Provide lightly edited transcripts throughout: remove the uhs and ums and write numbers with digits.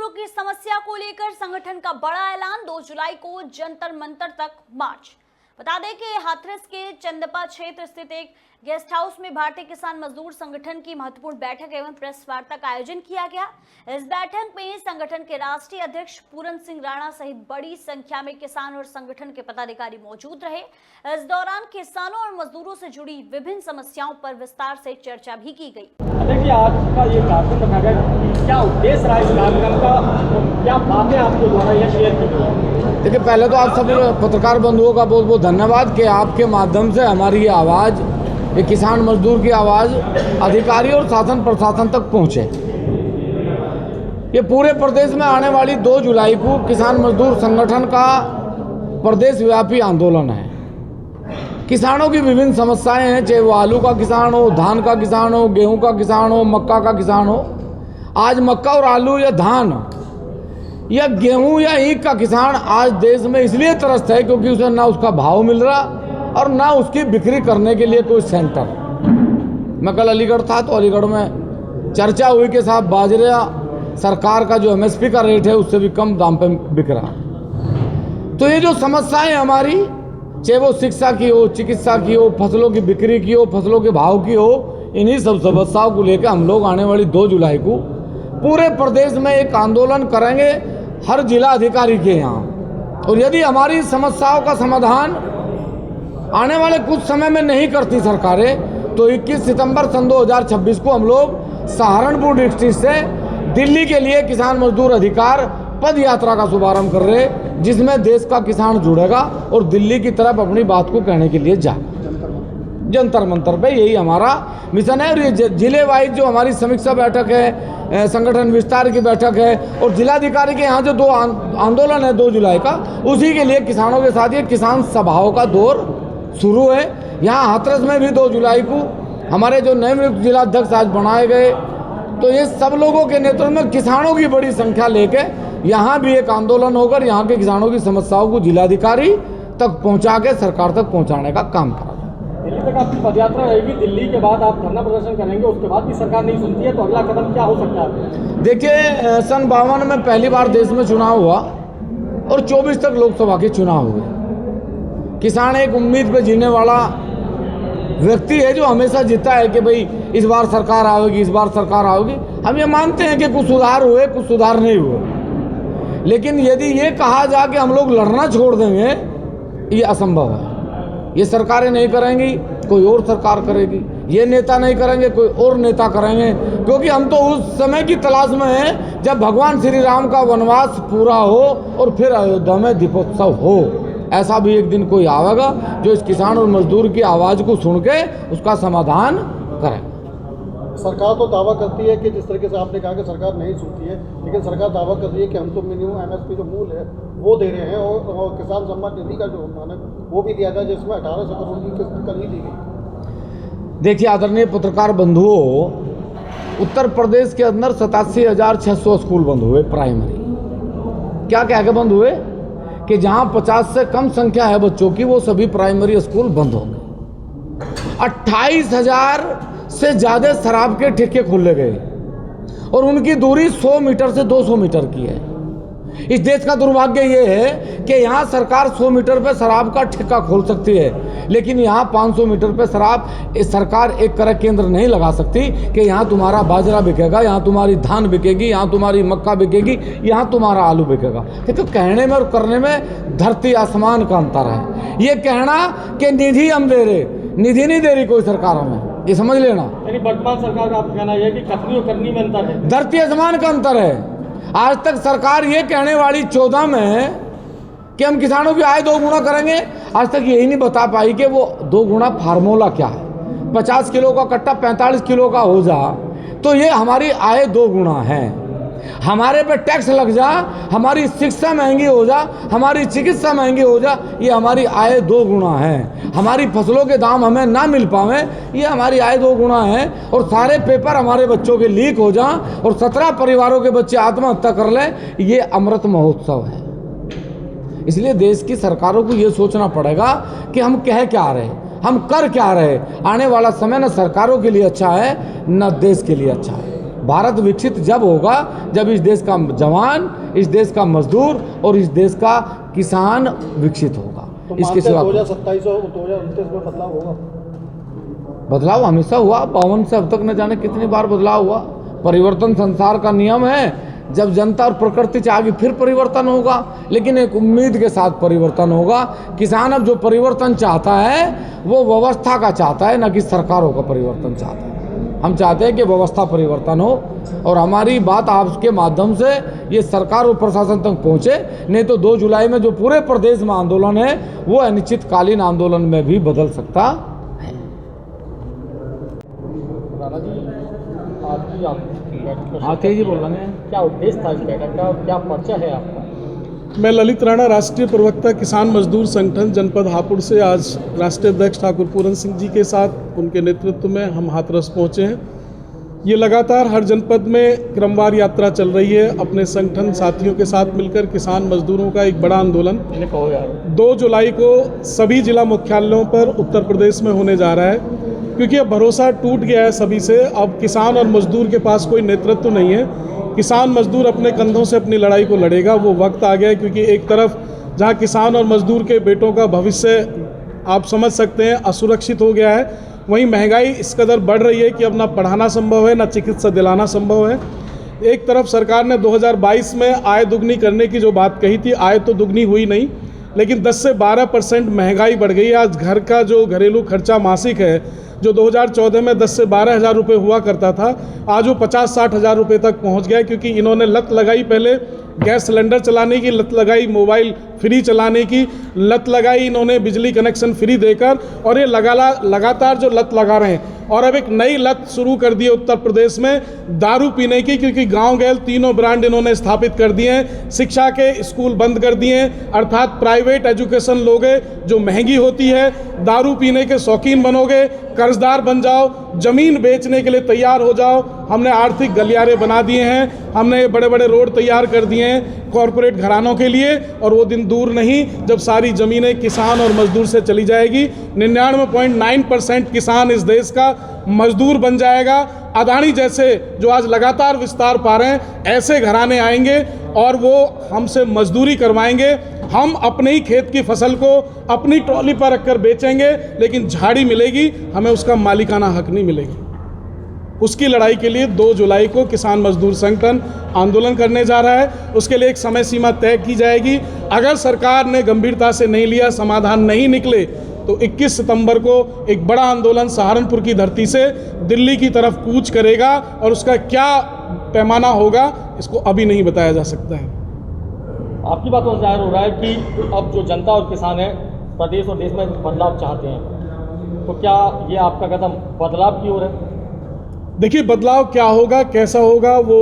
मजदूरों की समस्या को लेकर संगठन का बड़ा ऐलान, 2 जुलाई को जंतर मंतर तक मार्च। बता दें कि हाथरस के चंदपा क्षेत्र स्थित एक गेस्ट हाउस में भारतीय किसान मजदूर संगठन की महत्वपूर्ण बैठक एवं प्रेस वार्ता का आयोजन किया गया। इस बैठक में संगठन के राष्ट्रीय अध्यक्ष पूरन सिंह राणा सहित बड़ी संख्या में किसान और संगठन के पदाधिकारी मौजूद रहे। इस दौरान किसानों और मजदूरों से जुड़ी विभिन्न समस्याओं पर विस्तार से चर्चा भी की गई। देखिए, आज का ये कार्यक्रम रखा गया, क्या उद्देश्य रहा इस कार्यक्रम का, क्या बातें आपके द्वारा यह शेयर की गई? देखिए, पहले तो आप सभी पत्रकार बंधुओं का बहुत बहुत धन्यवाद कि आपके माध्यम से हमारी ये आवाज़, ये किसान मजदूर की आवाज़ अधिकारी और शासन प्रशासन तक पहुँचे। ये पूरे प्रदेश में आने वाली 2 जुलाई को किसान मजदूर संगठन का प्रदेश व्यापी आंदोलन है। किसानों की विभिन्न समस्याएं हैं, चाहे वो आलू का किसान हो, धान का किसान हो, गेहूं का किसान हो, मक्का का किसान हो। आज मक्का और आलू या धान या गेहूं या ईख का किसान आज देश में इसलिए त्रस्त है क्योंकि उसे ना उसका भाव मिल रहा और ना उसकी बिक्री करने के लिए कोई सेंटर। मैं कल अलीगढ़ था तो अलीगढ़ में चर्चा हुई कि साहब बाजरा सरकार का जो MSP का रेट है उससे भी कम दाम पे बिक रहा। तो ये जो समस्याएं हमारी, चाहे वो शिक्षा की हो, चिकित्सा की हो, फसलों की बिक्री की हो, फसलों के भाव की हो, इन्हीं सब समस्याओं को लेकर हम लोग आने वाली 2 जुलाई को पूरे प्रदेश में एक आंदोलन करेंगे, हर जिला अधिकारी के यहाँ। और यदि हमारी समस्याओं का समाधान आने वाले कुछ समय में नहीं करती सरकारें, तो 21 सितंबर सन 2026 को हम लोग सहारनपुर डिस्ट्रिक्ट से दिल्ली के लिए किसान मजदूर अधिकार पद यात्रा का शुभारंभ कर रहे, जिसमें देश का किसान जुड़ेगा और दिल्ली की तरफ अपनी बात को कहने के लिए जाएगा जंतर मंतर पे। यही हमारा मिशन है। और ये जिले वाइज जो हमारी समीक्षा बैठक है, संगठन विस्तार की बैठक है और जिलाधिकारी के यहाँ जो 2 आंदोलन है 2 जुलाई का, उसी के लिए किसानों के साथ ये किसान सभाओं का दौर शुरू है। यहाँ हाथरस में भी 2 जुलाई को हमारे जो नए जिलाध्यक्ष आज बनाए गए, तो ये सब लोगों के नेतृत्व में किसानों की बड़ी संख्या लेके यहाँ भी एक आंदोलन होकर यहाँ के किसानों की समस्याओं को जिलाधिकारी तक पहुँचा के सरकार तक पहुँचाने का काम करा। दिल्ली तक आपकी पदयात्रा रहेगी, दिल्ली के बाद आप धरना प्रदर्शन करेंगे, उसके बाद भी सरकार नहीं सुनती है तो अगला कदम क्या हो सकता है? देखिए, सन 52 में पहली बार देश में चुनाव हुआ और 24 तक लोकसभा के चुनाव हुए। किसान एक उम्मीद पे जीने वाला व्यक्ति है जो हमेशा जीता है कि भाई इस बार सरकार आएगी, इस बार सरकार आएगी। हम ये मानते हैं कि कुछ सुधार हुए, कुछ सुधार नहीं हुए, लेकिन यदि ये कहा जा कि हम लोग लड़ना छोड़ देंगे, ये असंभव है। ये सरकारें नहीं करेंगी, कोई और सरकार करेगी। ये नेता नहीं करेंगे, कोई और नेता करेंगे, क्योंकि हम तो उस समय की तलाश में हैं जब भगवान श्री राम का वनवास पूरा हो और फिर अयोध्या में दीपोत्सव हो। ऐसा भी एक दिन कोई आवेगा जो इस किसान और मजदूर की आवाज़ को सुन के उसका समाधान करेगा। सरकार तो दावा करती है कि जिस तरीके से आपने कहा कि सरकार नहीं सुनती है, लेकिन सरकार दावा कर रही है कि हम तो मिनिमम MSP जो मूल है वो दे रहे हैं और किसान सम्मान निधि का जो अनुमान है वो भी दिया था, जिसमें 1800 करोड़ की किस्त कल ही दी गई। देखिए आदरणीय पत्रकार बंधुओं, उत्तर प्रदेश के अंदर 87,600 स्कूल बंद हुए प्राइमरी। क्या कह के बंद हुए कि जहां 50 से कम संख्या है बच्चों की, वो सभी प्राइमरी स्कूल बंद होंगे। 28,000 से ज़्यादा शराब के ठेके खोले गए और उनकी दूरी 100 मीटर से 200 मीटर की है। इस देश का दुर्भाग्य ये है कि यहाँ सरकार 100 मीटर पे शराब का ठेका खोल सकती है, लेकिन यहाँ 500 मीटर पे शराब सरकार एक क्रय केंद्र नहीं लगा सकती कि यहाँ तुम्हारा बाजरा बिकेगा, यहाँ तुम्हारी धान बिकेगी, यहाँ तुम्हारी मक्का बिकेगी, यहाँ तुम्हारा आलू बिकेगा। देखो, कहने में और करने में धरती आसमान का अंतर है। ये कहना कि निधि हम दे रहे, निधि नहीं दे रही कोई सरकार हमें, ये समझ लेना। यानी वर्तमान सरकार का आप कहना यह है कि कथनी और करनी में अंतर है, धरती आसमान का अंतर है। आज तक सरकार ये कहने वाली 14 में कि हम किसानों की आय 2 गुना करेंगे, आज तक यही नहीं बता पाई कि वो 2 गुना फार्मूला क्या है। 50 किलो का कट्टा 45 किलो का हो जा तो ये हमारी आय 2 गुना है। हमारे पे टैक्स लग जा, हमारी शिक्षा महंगी हो जा, हमारी चिकित्सा महंगी हो जा, ये हमारी आय 2 गुना है। हमारी फसलों के दाम हमें ना मिल पावे, ये हमारी आय 2 गुना है। और सारे पेपर हमारे बच्चों के लीक हो जा और 17 परिवारों के बच्चे आत्महत्या कर लें, ये अमृत महोत्सव है। इसलिए देश की सरकारों को ये सोचना पड़ेगा कि हम कह क्या रहे, हम कर क्या रहे। आने वाला समय न सरकारों के लिए अच्छा है न देश के लिए अच्छा है। भारत विकसित जब होगा जब इस देश का जवान, इस देश का मजदूर और इस देश का किसान विकसित होगा। तो इसके सिवा 2027 और 2029 में बदलाव होगा? बदलाव हमेशा हुआ, 52 से अब तक न जाने कितनी बार बदलाव हुआ। परिवर्तन संसार का नियम है। जब जनता और प्रकृति चाहेगी फिर परिवर्तन होगा, लेकिन एक उम्मीद के साथ परिवर्तन होगा। किसान अब जो परिवर्तन चाहता है वो व्यवस्था का चाहता है, न कि सरकारों का परिवर्तन चाहता है। हम चाहते हैं कि व्यवस्था परिवर्तन हो और हमारी बात आपके माध्यम से ये सरकार और प्रशासन तक पहुँचे। नहीं तो 2 जुलाई में जो पूरे प्रदेश में आंदोलन है वो अनिश्चितकालीन आंदोलन में भी बदल सकता है। राणा जी, आपकी हाँ तेजी बोल रहे हैं। क्या उद्देश्य था इस बैठक का, क्या पर्चा है आपका? मैं ललित राणा, राष्ट्रीय प्रवक्ता किसान मजदूर संगठन जनपद हापुड़ से आज राष्ट्रीय अध्यक्ष ठाकुर पूरन सिंह जी के साथ उनके नेतृत्व में हम हाथरस पहुँचे हैं। ये लगातार हर जनपद में क्रमवार यात्रा चल रही है। अपने संगठन साथियों के साथ मिलकर किसान मजदूरों का एक बड़ा आंदोलन 2 जुलाई को सभी जिला मुख्यालयों पर उत्तर प्रदेश में होने जा रहा है, क्योंकि अब भरोसा टूट गया है सभी से। अब किसान और मजदूर के पास कोई नेतृत्व नहीं है। किसान मजदूर अपने कंधों से अपनी लड़ाई को लड़ेगा। वो वक्त आ गया है, क्योंकि एक तरफ जहां किसान और मजदूर के बेटों का भविष्य आप समझ सकते हैं असुरक्षित हो गया है, वहीं महंगाई इस कदर बढ़ रही है कि अब ना पढ़ाना संभव है, ना चिकित्सा दिलाना संभव है। एक तरफ सरकार ने 2022 में आय दुगनी करने की जो बात कही थी, आय तो दुगनी हुई नहीं, लेकिन 10 से 12% महंगाई बढ़ गई है। आज घर का जो घरेलू खर्चा मासिक है, जो 2014 में 10 से 12 हज़ार रुपये हुआ करता था, आज वो 50-60 हज़ार रुपये तक पहुंच गया, क्योंकि इन्होंने लत लगाई पहले गैस सिलेंडर चलाने की, लत लगाई मोबाइल फ्री चलाने की, लत लगाई इन्होंने बिजली कनेक्शन फ्री देकर, और ये लगातार जो लत लगा रहे हैं। और अब एक नई लत शुरू कर दी है उत्तर प्रदेश में दारू पीने की, क्योंकि गांव गैल 3 ब्रांड इन्होंने स्थापित कर दिए हैं। शिक्षा के स्कूल बंद कर दिए हैं, अर्थात प्राइवेट एजुकेशन लोगे जो महंगी होती है, दारू पीने के शौकीन बनोगे, कर्जदार बन जाओ, ज़मीन बेचने के लिए तैयार हो जाओ। हमने आर्थिक गलियारे बना दिए हैं, हमने बड़े बड़े रोड तैयार कर दिए हैं कॉरपोरेट घरानों के लिए, और वो दिन दूर नहीं जब सारी ज़मीनें किसान और मजदूर से चली जाएगी। 99.9% किसान इस देश का मजदूर बन जाएगा। अदानी जैसे जो आज लगातार विस्तार पा रहे हैं, ऐसे घराने आएंगे और वो हमसे मजदूरी करवाएंगे। हम अपने ही खेत की फसल को अपनी ट्रॉली पर रखकर बेचेंगे, लेकिन झाड़ी मिलेगी, हमें उसका मालिकाना हक नहीं मिलेगी। उसकी लड़ाई के लिए 2 जुलाई को किसान मजदूर संगठन आंदोलन करने जा रहा है। उसके लिए एक समय सीमा तय की जाएगी। अगर सरकार ने गंभीरता से नहीं लिया, समाधान नहीं निकले, तो 21 सितंबर को एक बड़ा आंदोलन सहारनपुर की धरती से दिल्ली की तरफ कूच करेगा, और उसका क्या पैमाना होगा इसको अभी नहीं बताया जा सकता है। आपकी बातों से जाहिर हो रहा है कि अब जो जनता और किसान है प्रदेश और देश में बदलाव चाहते हैं, तो क्या ये आपका कदम बदलाव की ओर है? देखिए, बदलाव क्या होगा, कैसा होगा, वो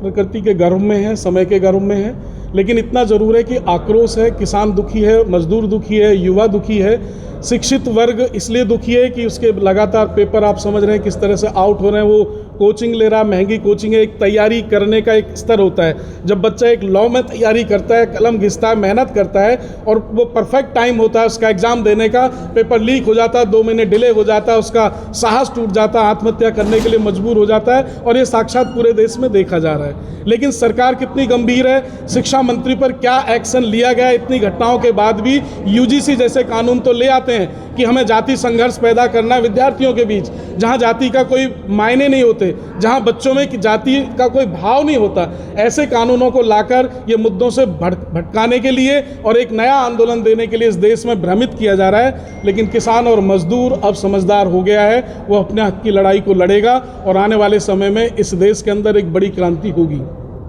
प्रकृति के गर्भ में है, समय के गर्भ में है, लेकिन इतना ज़रूर है कि आक्रोश है, किसान दुखी है, मजदूर दुखी है, युवा दुखी है, शिक्षित वर्ग इसलिए दुखी है कि उसके लगातार पेपर आप समझ रहे हैं किस तरह से आउट हो रहे हैं। वो कोचिंग ले रहा, महंगी कोचिंग है, एक तैयारी करने का एक स्तर होता है। जब बच्चा एक लॉ में तैयारी करता है, कलम घिसता है, मेहनत करता है, और वो परफेक्ट टाइम होता है उसका एग्ज़ाम देने का, पेपर लीक हो जाता है, 2 महीने डिले हो जाता है, उसका साहस टूट जाता है, आत्महत्या करने के लिए मजबूर हो जाता है, और ये साक्षात पूरे देश में देखा जा रहा है। लेकिन सरकार कितनी गंभीर है, शिक्षा मंत्री पर क्या एक्शन लिया गया, इतनी घटनाओं के बाद भी UGC जैसे कानून तो ले आते हैं कि हमें जाति संघर्ष पैदा करना है विद्यार्थियों के बीच, जहां जाति का कोई मायने नहीं होते, जहां बच्चों में जाति का कोई भाव नहीं होता। ऐसे कानूनों को लाकर ये मुद्दों से भटकाने के लिए और एक नया आंदोलन देने के लिए इस देश में भ्रमित किया जा रहा है। लेकिन किसान और मजदूर अब समझदार हो गया है, वो अपने हक की लड़ाई को लड़ेगा, और आने वाले समय में इस देश के अंदर एक बड़ी क्रांति होगी।